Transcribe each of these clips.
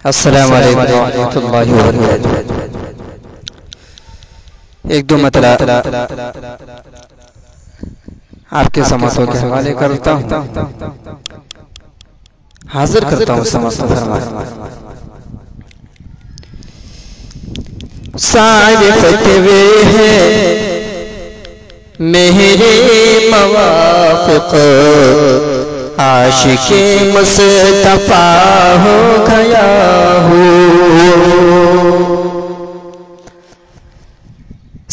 السلام علیکم ورحمۃ اللہ وبرکاتہ۔ ایک دو مطلع آپ کے سماعتوں کے حوالے کرتا ہوں، حاضر کرتا ہوں سماعت فرما۔ سارے فتوے ہیں میرے موافق، عاشق مصطفیٰ ہو گیا ہوں۔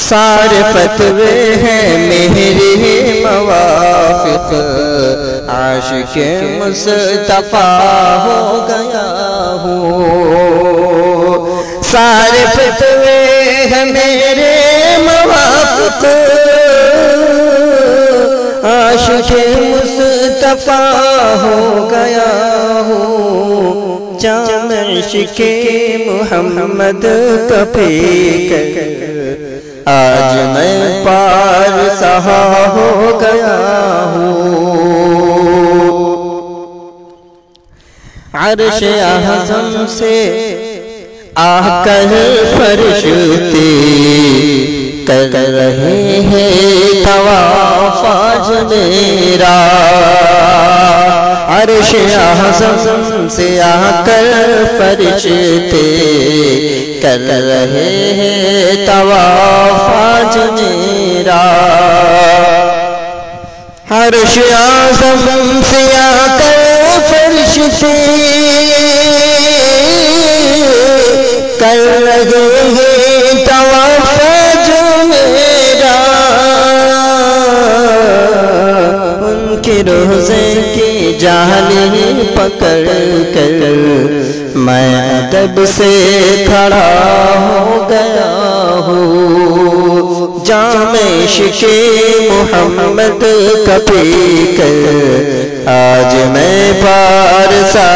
سارے فتوے ہیں میرے موافق، عاشق مصطفیٰ ہو گیا ہوں۔ سارے فتوے ہیں میرے موافق، عاشق مصطفیٰ ہو گیا ہوں۔ جام عشق محمد کا پی کر آج میں پار سہا ہو گیا ہوں۔ عرش اعظم سے آ کر فرشتے کر رہے ہیں طواف آج میرا۔ عرش اعظم سے آ کر فرشتے کر رہے ہیں طواف آج میرا۔ عرش اعظم سے آ کر فرشتے کر رہے ہیں طواف آج میرا۔ ان کے روزے کی جھالی پکڑ کر میں ادب سے کھڑا ہو گیا ہوں۔ جام عشق محمد کا پی کر آج میں پار سا